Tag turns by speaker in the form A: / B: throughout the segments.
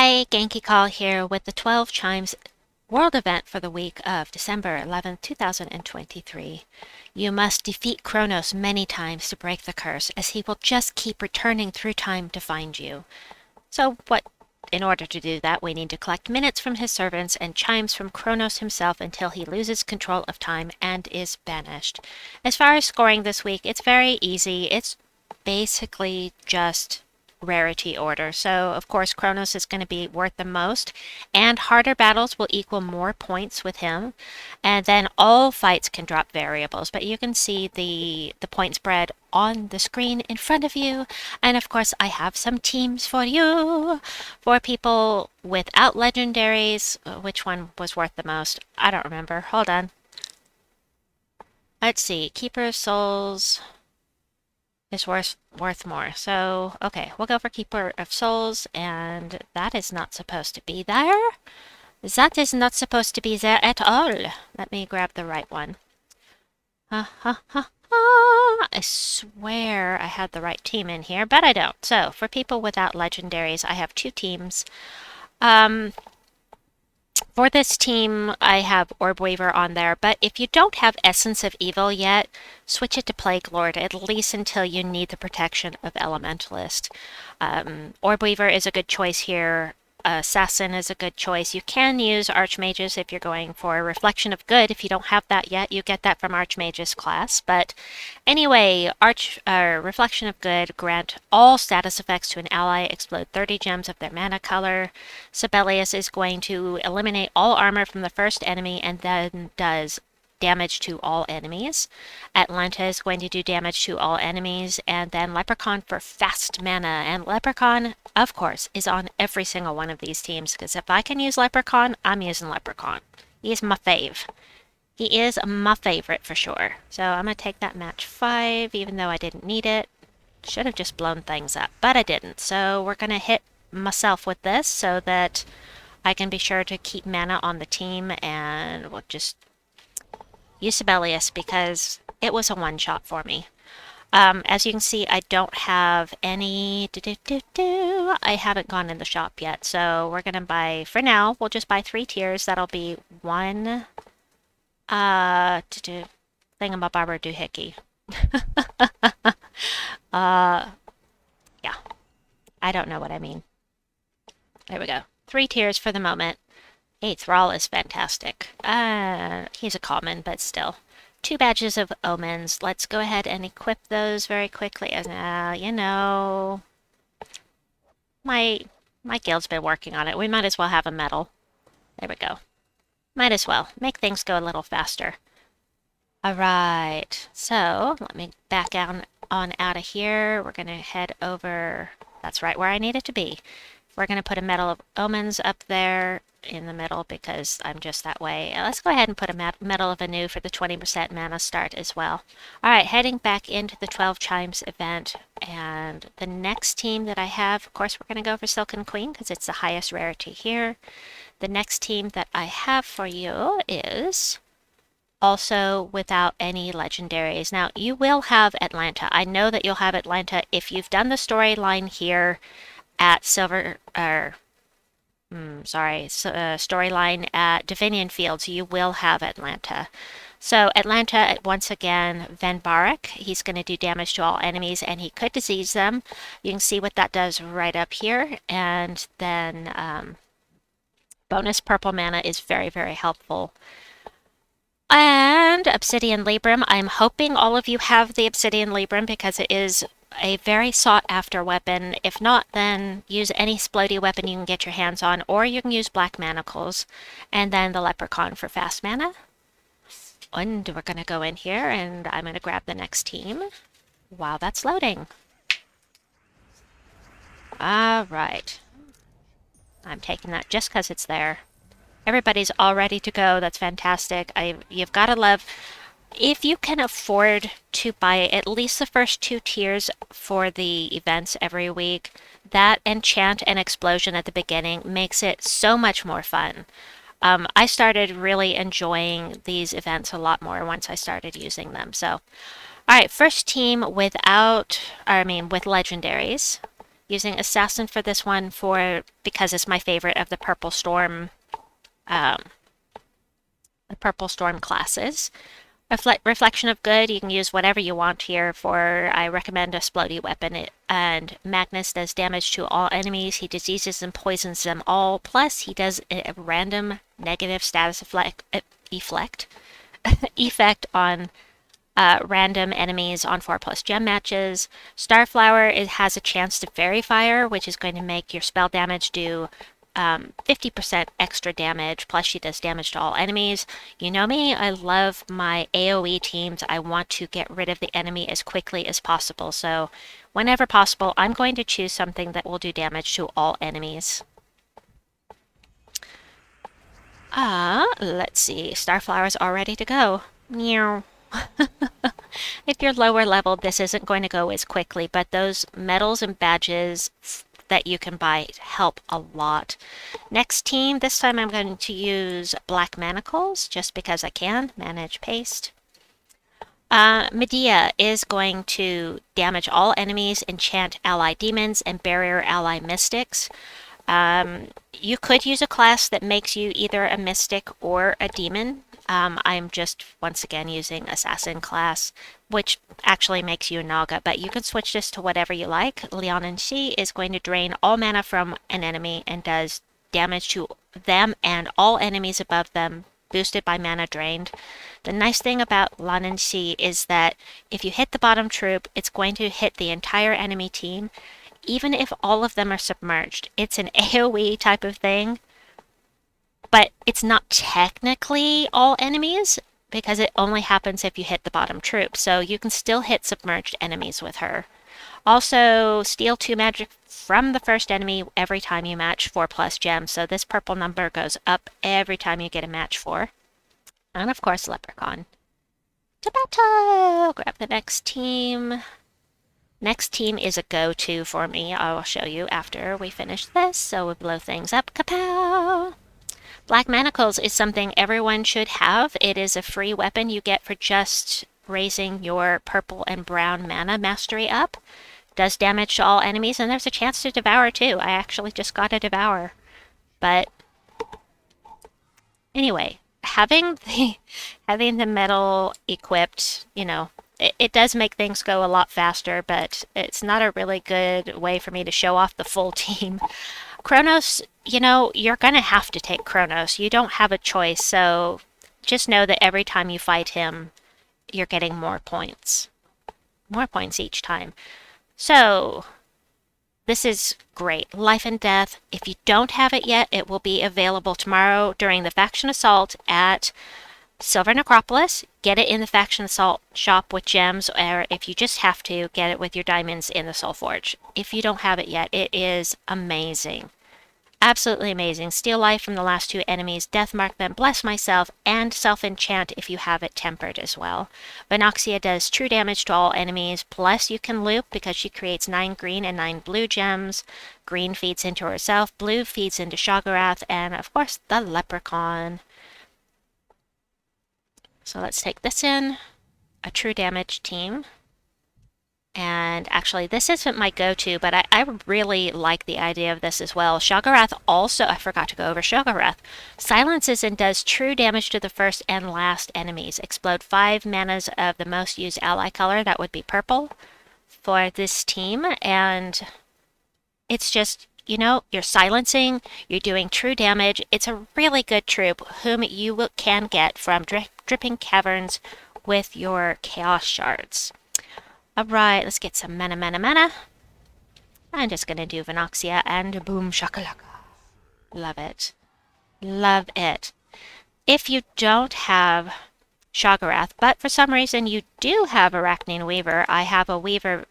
A: Hi, Genki Call here with the 12 Chimes World event for the week of December 11th, 2023. You must defeat Kronos many times to break the curse, as he will just keep returning through time to find you. In order to do that, we need to collect minutes from his servants and chimes from Kronos himself until he loses control of time and is banished. As far as scoring this week, it's very easy. It's basically just rarity order. So, of course, Kronos is going to be worth the most, and harder battles will equal more points with him. And then all fights can drop variables, but you can see the point spread on the screen in front of you. And of course, I have some teams for you. For people without legendaries, which one was worth the most? I don't remember. Hold on. Let's see. Keeper of Souls is worth more. So, okay, we'll go for Keeper of Souls, and that is not supposed to be there. That is not supposed to be there at all. Let me grab the right one. I swear I had the right team in here, but I don't. So, for people without legendaries, I have two teams. For this team, I have Arachn Weaver on there, but if you don't have Essence of Evil yet, switch it to Plaguelord, at least until you need the protection of Elementalist. Arachn Weaver is a good choice here. Assassin is a good choice. You can use Archmages if you're going for Reflection of Good. If you don't have that yet, you get that from Archmage's class. But anyway, Reflection of Good grant all status effects to an ally, explode 30 gems of their mana color. Sabellius is going to eliminate all armor from the first enemy and then does damage to all enemies. Atlanta is going to do damage to all enemies, and then Leprechaun for fast mana. And Leprechaun, of course, is on every single one of these teams, because if I can use Leprechaun, I'm using Leprechaun. He's my fave. He is my favorite for sure. So I'm going to take that match 5, even though I didn't need it. Should have just blown things up, but I didn't. So we're going to hit myself with this so that I can be sure to keep mana on the team, and we'll just use Sabellius because it was a one-shot for me. As you can see, I don't have any... I haven't gone in the shop yet, so we're going to buy, for now, we'll just buy 3 tiers. That'll be 1... Thingamabobber doohickey. Yeah. I don't know what I mean. There we go. 3 tiers for the moment. Thrall is fantastic. He's a common, but still. 2 badges of omens. Let's go ahead and equip those very quickly. You know, my guild's been working on it. We might as well have a medal. There we go. Might as well. Make things go a little faster. Alright, so let me back on out of here. We're going to head over... That's right where I need it to be. We're going to put a Medal of Omens up there in the middle because I'm just that way. Let's go ahead and put a Medal of Anu for the 20% mana start as well. Alright, heading back into the 12 Chimes event, and the next team that I have, of course we're going to go for Silken Queen because it's the highest rarity here. The next team that I have for you is also without any legendaries. Now, you will have Atlanta. I know that you'll have Atlanta if you've done the storyline here at storyline at Divinian Fields. You will have Atlanta. So Atlanta, once again, Venbarak, he's going to do damage to all enemies, and he could disease them. You can see what that does right up here, and then bonus purple mana is very, very helpful. And Obsidian Libram, I'm hoping all of you have the Obsidian Libram because it is a very sought-after weapon. If not, then use any splody weapon you can get your hands on, or you can use black manacles, and then the Leprechaun for fast mana. And we're going to go in here, and I'm going to grab the next team while that's loading. Alright. I'm taking that just because it's there. Everybody's all ready to go. That's fantastic. You've got to love... If you can afford to buy at least the first 2 tiers for the events every week, that enchant and explosion at the beginning makes it so much more fun. I started really enjoying these events a lot more once I started using them. So, alright, first team with legendaries. Using Assassin for this one because it's my favorite of the Purple Storm classes. Reflection of Good, you can use whatever you want here for, I recommend a Splody weapon. And Magnus does damage to all enemies. He diseases and poisons them all. Plus, he does a random negative status effect on random enemies on 4+ gem matches. Starflower, it has a chance to Fairy Fire, which is going to make your spell damage do 50% extra damage, plus she does damage to all enemies. You know me, I love my AoE teams. I want to get rid of the enemy as quickly as possible, so whenever possible, I'm going to choose something that will do damage to all enemies. Let's see. Starflower's all ready to go. Meow. If you're lower level, this isn't going to go as quickly, but those medals and badges that you can buy help a lot. Next team, this time I'm going to use Black Manacles, just because I can. Manage paste. Medea is going to damage all enemies, enchant ally demons, and barrier ally mystics. You could use a class that makes you either a mystic or a demon. I'm just, once again, using Assassin class, which actually makes you a Naga, but you can switch this to whatever you like. Leanansidhe is going to drain all mana from an enemy and does damage to them and all enemies above them, boosted by mana drained. The nice thing about Leanansidhe is that if you hit the bottom troop, it's going to hit the entire enemy team, even if all of them are submerged. It's an AoE type of thing, but it's not technically all enemies because it only happens if you hit the bottom troop, so you can still hit submerged enemies with her. Also, steal 2 magic from the first enemy every time you match 4+ gems, so this purple number goes up every time you get a match 4. And of course, Leprechaun. To battle! Grab the next team. Next team is a go-to for me. I will show you after we finish this, so we'll blow things up. Kapow! Black Manacles is something everyone should have. It is a free weapon you get for just raising your purple and brown mana mastery up. Does damage to all enemies, and there's a chance to devour too. I actually just got a devour. But anyway, having the medal equipped, you know, it does make things go a lot faster, but it's not a really good way for me to show off the full team. Kronos, you know, you're going to have to take Kronos. You don't have a choice, so just know that every time you fight him, you're getting more points. More points each time. So, this is great. Life and Death. If you don't have it yet, it will be available tomorrow during the Faction Assault at Silver Necropolis. Get it in the Faction Assault shop with gems, or if you just have to, get it with your diamonds in the Soul Forge. If you don't have it yet, it is amazing. Absolutely amazing. Steal life from the last 2 enemies, death mark them, bless myself, and self-enchant if you have it tempered as well. Venoxia does true damage to all enemies, plus you can loop because she creates 9 green and 9 blue gems. Green feeds into herself, blue feeds into Shoggorath, and of course the Leprechaun. So let's take this in. A true damage team. And actually, this isn't my go-to, but I really like the idea of this as well. Shoggorath also, I forgot to go over Shoggorath, silences and does true damage to the first and last enemies. Explode 5 manas of the most used ally color, that would be purple, for this team. And it's just, you know, you're silencing, you're doing true damage. It's a really good troop whom you can get from Dripping Caverns with your Chaos Shards. Alright, let's get some mana. I'm just gonna do Venoxia and boom shakalaka. Love it. Love it. If you don't have Shoggorath, but for some reason you do have Arachn Weaver, I have a Weaver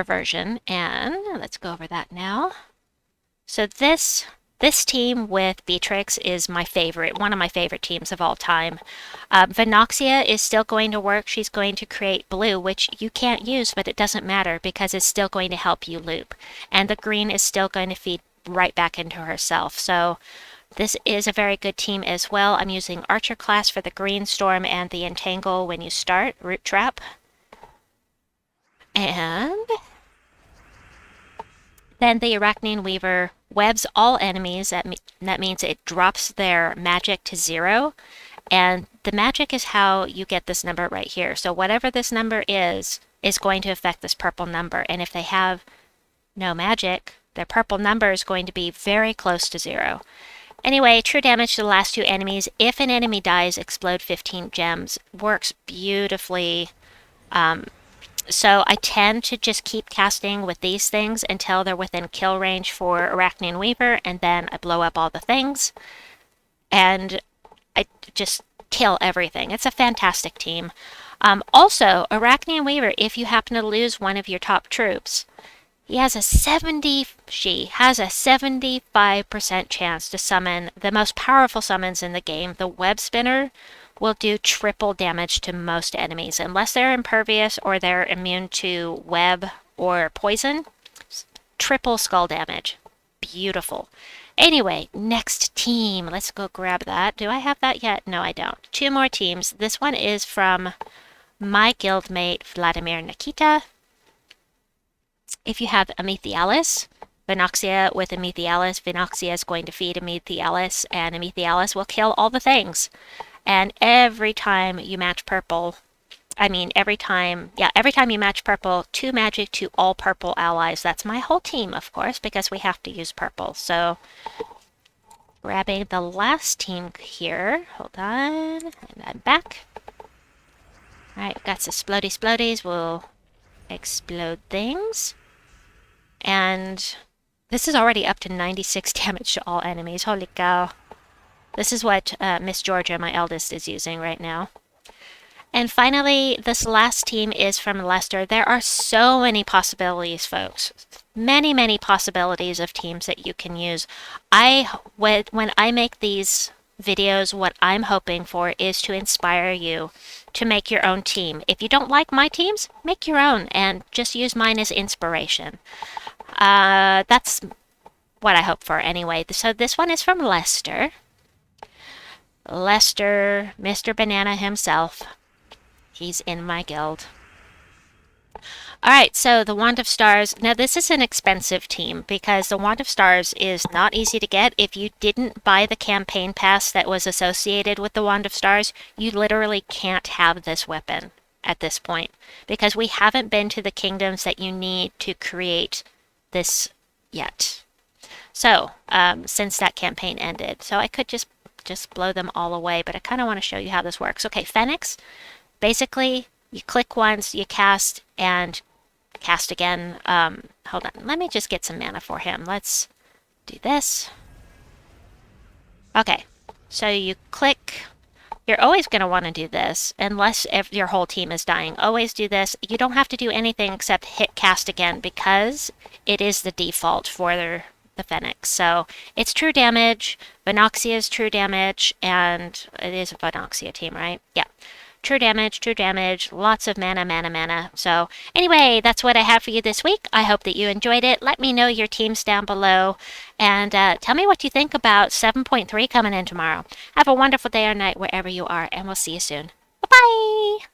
A: version, and let's go over that now. So this team with Beatrix is my favorite, one of my favorite teams of all time. Venoxia is still going to work. She's going to create blue, which you can't use, but it doesn't matter because it's still going to help you loop. And the green is still going to feed right back into herself. So this is a very good team as well. I'm using Archer class for the Green Storm and the Entangle when you start, Root Trap. And then the Arachnaean Weaver webs all enemies. That means it drops their magic to 0. And the magic is how you get this number right here. So whatever this number is going to affect this purple number. And if they have no magic, their purple number is going to be very close to 0. Anyway, true damage to the last 2 enemies. If an enemy dies, explode 15 gems. Works beautifully. So I tend to just keep casting with these things until they're within kill range for Arachnaean Weaver, and then I blow up all the things. And I just kill everything. It's a fantastic team. Also, Arachnaean Weaver, if you happen to lose one of your top troops, she has a 75% chance to summon the most powerful summons in the game. The Web Spinner will do triple damage to most enemies, unless they're impervious or they're immune to web or poison. Triple skull damage. Beautiful. Anyway, next team. Let's go grab that. Do I have that yet? No, I don't. 2 more teams. This one is from my guildmate, Vladimir Nikita. If you have Amethialas, Venoxia with Amethialas, Venoxia is going to feed Amethialas, and Amethialas will kill all the things. And every time you match purple, every time you match purple, 2 magic to all purple allies. That's my whole team, of course, because we have to use purple. So, grabbing the last team here. Hold on, and I'm back. Alright, got some splodies. We'll explode things. And this is already up to 96 damage to all enemies. Holy cow. This is what Miss Georgia, my eldest, is using right now. And finally, this last team is from Leicester. There are so many possibilities, folks. Many, many possibilities of teams that you can use. When I make these videos, what I'm hoping for is to inspire you to make your own team. If you don't like my teams, make your own and just use mine as inspiration. That's what I hope for anyway. So this one is from Leicester. Leicester, Mr. Banana himself. He's in my guild. Alright, so the Wand of Stars. Now this is an expensive team because the Wand of Stars is not easy to get. If you didn't buy the campaign pass that was associated with the Wand of Stars, you literally can't have this weapon at this point because we haven't been to the kingdoms that you need to create this yet. So, since that campaign ended. So I could just blow them all away, but I kind of want to show you how this works. Okay, Phoenix. Basically, you click once, you cast, and cast again. Hold on, let me just get some mana for him. Let's do this. Okay, so you click. You're always going to want to do this, unless if your whole team is dying. Always do this. You don't have to do anything except hit cast again, because it is the default for the Phoenix. So it's true damage, Venoxia is true damage, and it is a Venoxia team, right? Yeah. True damage, lots of mana. So anyway, that's what I have for you this week. I hope that you enjoyed it. Let me know your teams down below, and tell me what you think about 7.3 coming in tomorrow. Have a wonderful day or night wherever you are, and we'll see you soon. Bye-bye!